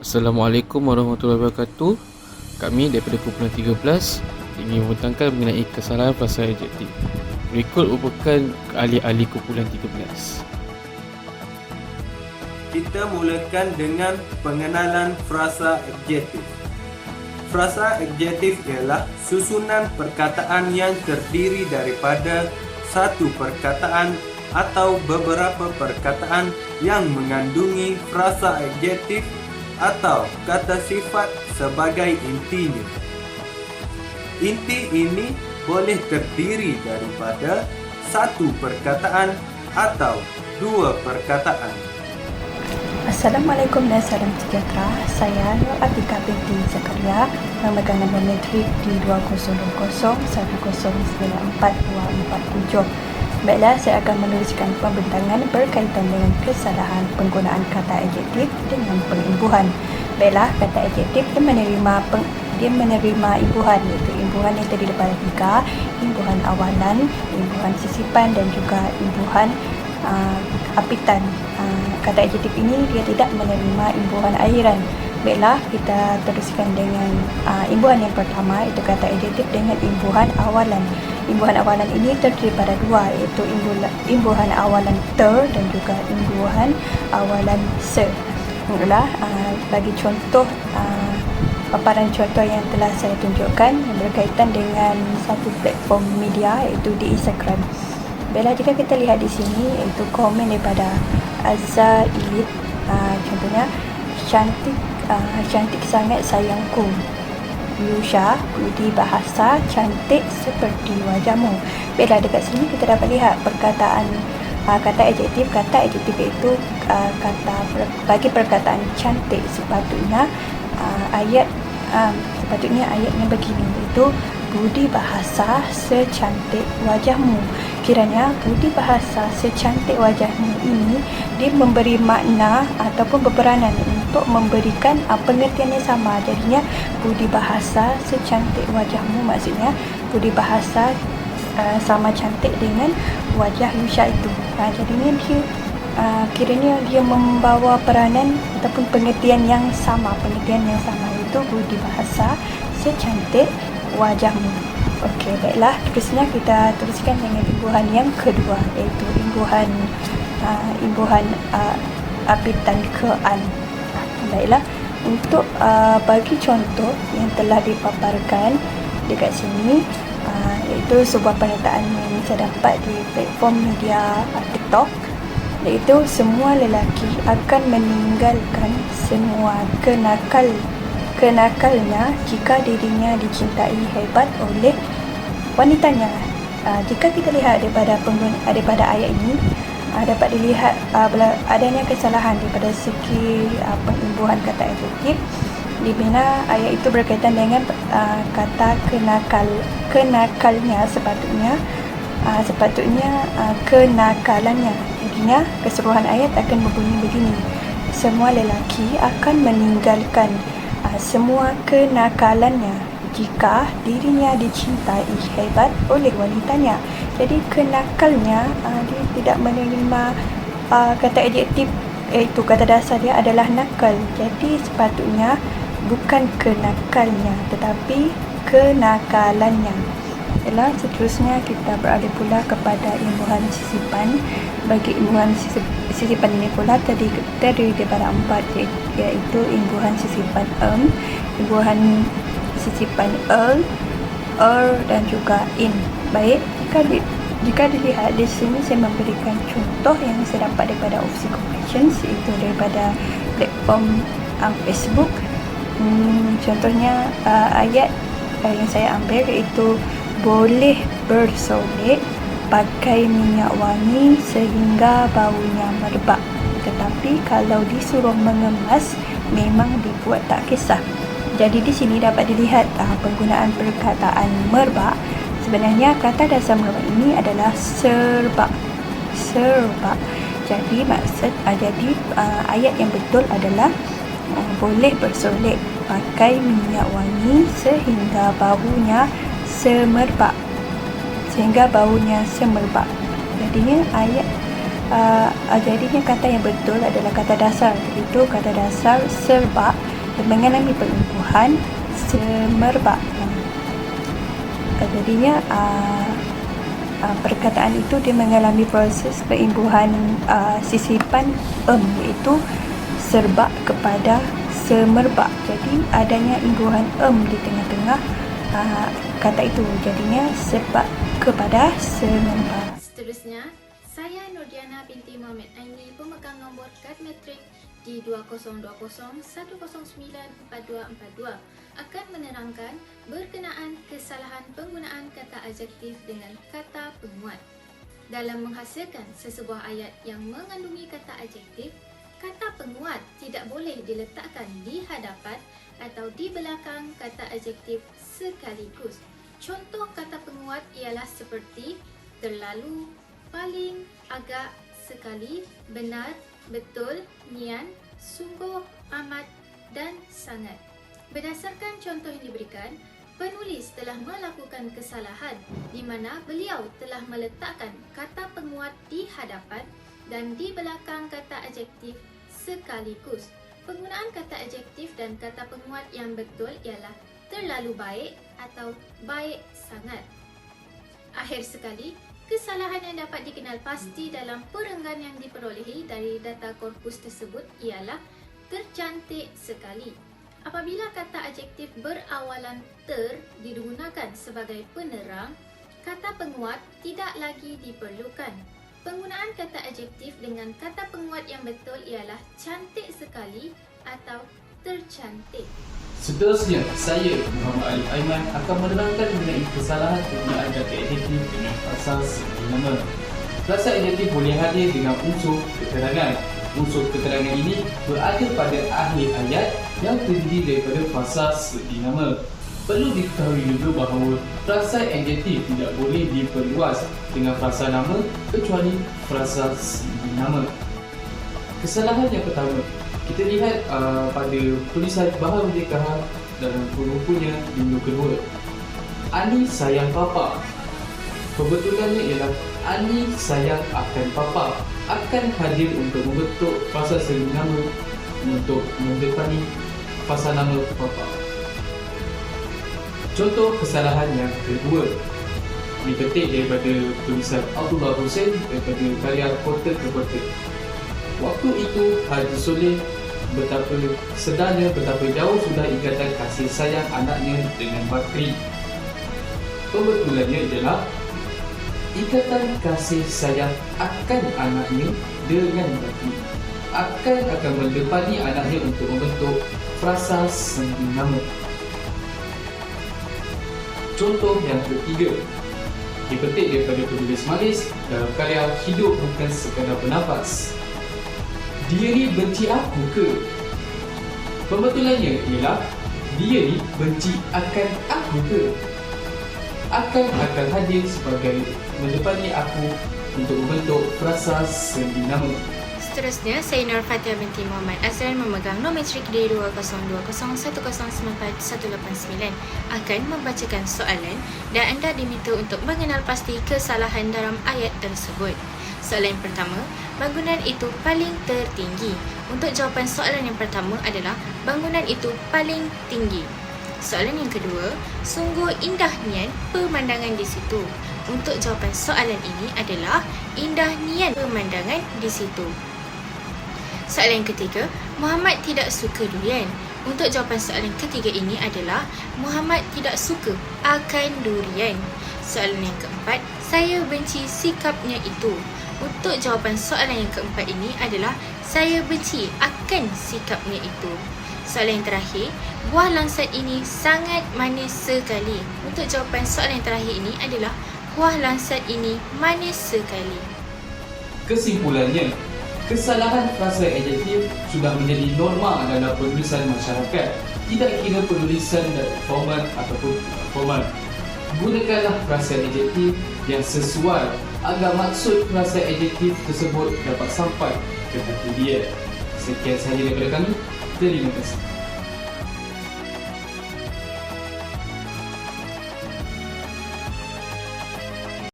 Assalamualaikum warahmatullahi wabarakatuh. Kami daripada kumpulan 13 ingin membentangkan mengenai kesalahan frasa adjektif. Berikut merupakan ahli-ahli kumpulan 13. Kita mulakan dengan pengenalan frasa adjektif. Frasa adjektif ialah susunan perkataan yang terdiri daripada satu perkataan atau beberapa perkataan yang mengandungi frasa adjektif atau kata sifat sebagai intinya. Inti ini boleh terdiri daripada satu perkataan atau dua perkataan. Assalamualaikum dan salam sejahtera. Saya Nur Atika binti Zakaria, memegang nombor metrik di 2001094247. Baiklah, saya akan menuliskan pembentangan berkaitan dengan kesalahan penggunaan kata adjektif dengan pengimbuhan. Baiklah, kata adjektif dia menerima imbuhan, iaitu imbuhan yang terdiri daripada 3, imbuhan awalan, imbuhan sisipan dan juga imbuhan apitan. Kata adjektif ini dia tidak menerima imbuhan akhiran. Baiklah, kita teruskan dengan imbuhan yang pertama, iaitu kata adjektif dengan imbuhan awalan. Imbuhan awalan ini terdiri pada 2, iaitu imbuhan awalan ter dan juga imbuhan awalan se. Baiklah, bagi contoh paparan contoh yang telah saya tunjukkan yang berkaitan dengan satu platform media, iaitu di Instagram. Baiklah, jika kita lihat di sini, iaitu komen daripada Azza Ilid, contohnya cantik sangat sayangku. Yusha, budi bahasa cantik seperti wajahmu. Baiklah, dekat sini kita dapat lihat perkataan kata adjektif. Kata adjektif itu bagi perkataan cantik sepatutnya ayatnya begini, iaitu budi bahasa secantik wajahmu. Kiranya budi bahasa secantik wajahmu ini dia memberi makna ataupun berperanan untuk memberikan pengertian yang sama. Jadinya budi bahasa secantik wajahmu, maksudnya budi bahasa sama cantik dengan wajah Yusha itu. Jadinya dia kiranya dia membawa peranan ataupun pengertian yang sama, iaitu budi bahasa secantik wajahmu. Okey, baiklah, terusnya kita teruskan dengan imbuhan yang kedua, iaitu imbuhan apitan ke-an. Baiklah, untuk bagi contoh yang telah dipaparkan dekat sini, iaitu sebuah pernyataan yang saya dapat di platform media TikTok, iaitu semua lelaki akan meninggalkan semua kenakalnya jika dirinya dicintai hebat oleh wanitanya. Jika kita lihat daripada ayat ini, dapat dilihat adanya kesalahan daripada segi pengimbuhan kata adjektif, di mana ayat itu berkaitan dengan kata kenakalnya, sepatutnya kenakalannya. Jadinya keseluruhan ayat akan berbunyi begini: semua lelaki akan meninggalkan semua kenakalannya jika dirinya dicintai hebat oleh wanitanya. Jadi kenakalnya dia tidak menerima kata adjektif, iaitu kata dasar dia adalah nakal. Jadi sepatutnya bukan kenakalnya tetapi kenakalannya. Seterusnya kita beralih pula kepada imbuhan sisipan. Bagi imbuhan sisipan ini pula terdiri daripada 4, iaitu imbuhan sisipan imbuhan sisipan dan juga in. Baik, jika dilihat di sini, saya memberikan contoh yang saya dapat daripada Office Corporations, iaitu daripada platform Facebook. Contohnya ayat yang saya ambil iaitu boleh bersolek pakai minyak wangi sehingga baunya merebak, tetapi kalau disuruh mengemas memang dibuat tak kisah. Jadi di sini dapat dilihat penggunaan perkataan merbak. Sebenarnya kata dasar merbak ini adalah serbak. Jadi ayat yang betul adalah boleh bersolek pakai minyak wangi sehingga baunya semerbak. Jadinya jadinya kata yang betul adalah kata dasar, iaitu kata dasar serbak mengalami perubahan semerbak. Jadinya perkataan itu dia mengalami proses perimbuhan sisipan iaitu serbak kepada semerbak. Jadi adanya imbuhan di tengah-tengah kata itu, jadinya serbak kepada semerbak. Seterusnya, saya Nurdiana binti Muhammad Aini, pemegang nombor kad matrik di 2020-109-4242 akan menerangkan berkenaan kesalahan penggunaan kata adjektif dengan kata penguat. Dalam menghasilkan sesebuah ayat yang mengandungi kata adjektif, kata penguat tidak boleh diletakkan di hadapan atau di belakang kata adjektif sekaligus. Contoh kata penguat ialah seperti terlalu, paling, agak, sekali, benar, betul, nian, sungguh, amat dan sangat. Berdasarkan contoh yang diberikan, penulis telah melakukan kesalahan di mana beliau telah meletakkan kata penguat di hadapan dan di belakang kata adjektif sekaligus. Penggunaan kata adjektif dan kata penguat yang betul ialah terlalu baik atau baik sangat. Akhir sekali, kesalahan yang dapat dikenal pasti dalam perenggan yang diperolehi dari data korpus tersebut ialah tercantik sekali. Apabila kata adjektif berawalan ter digunakan sebagai penerang, kata penguat tidak lagi diperlukan. Penggunaan kata adjektif dengan kata penguat yang betul ialah cantik sekali atau tercantik. Seterusnya, saya Muhammad Ali Aiman akan menerangkan mengenai kesalahan penggunaan kata adjektif dengan frasa segi nama. Frasa adjektif boleh hadir dengan unsur keterangan. Unsur keterangan ini berada pada akhir ayat yang terdiri daripada frasa segi nama. Perlu diketahui juga bahawa frasa adjektif tidak boleh diperluas dengan frasa nama kecuali frasa segi nama. Kesalahan yang pertama, kita lihat pada tulisan Bahar Merdeka dalam bukunya minggu kedua. Ani sayang papa. Perbetulannya ialah Ani sayang akan papa. Akan hadir untuk membentuk frasa segi nama untuk mendepani frasa nama papa. Contoh kesalahan yang kedua dipetik daripada tulisan Abdullah Hussein daripada karya Kota ke Kota. Waktu itu Haji Soleh betapa sedarnya, betapa jauh sudah ikatan kasih sayang anaknya dengan Bakri. Pembetulannya ialah ikatan kasih sayang akan anaknya dengan Bakri akan mendepani anaknya untuk membentuk frasa segi nama. Contoh yang ketiga dipetik daripada penulis Malis dalam karya Hidup Bukan Sekadar Bernafas. Dia ni benci aku ke? Pembetulannya ialah dia ni benci akan aku ke? Akan hadir sebagai mendepani aku untuk membentuk frasa segi nama. Seterusnya, saya Nur Fatia binti Muhammad Azlan memegang nombor matrik D 2020109189 akan membacakan soalan dan anda diminta untuk mengenal pasti kesalahan dalam ayat tersebut. Soalan yang pertama, bangunan itu paling tertinggi. Untuk jawapan soalan yang pertama adalah bangunan itu paling tinggi. Soalan yang kedua, sungguh indah nian pemandangan di situ. Untuk jawapan soalan ini adalah indah nian pemandangan di situ. Soalan yang ketiga, Muhammad tidak suka durian. Untuk jawapan soalan ketiga ini adalah Muhammad tidak suka akan durian. Soalan yang keempat, saya benci sikapnya itu. Untuk jawapan soalan yang keempat ini adalah saya benci akan sikapnya itu. Soalan yang terakhir, buah langsat ini sangat manis sekali. Untuk jawapan soalan yang terakhir ini adalah buah langsat ini manis sekali. Kesimpulannya, kesalahan frasa adjektif sudah menjadi norma dalam penulisan masyarakat. Tidak kira penulisan formal ataupun formal. Gunakanlah frasa adjektif yang sesuai agar maksud frasa adjektif tersebut dapat sampai ke hati dia. Sekian sahaja daripada kami. Terima kasih.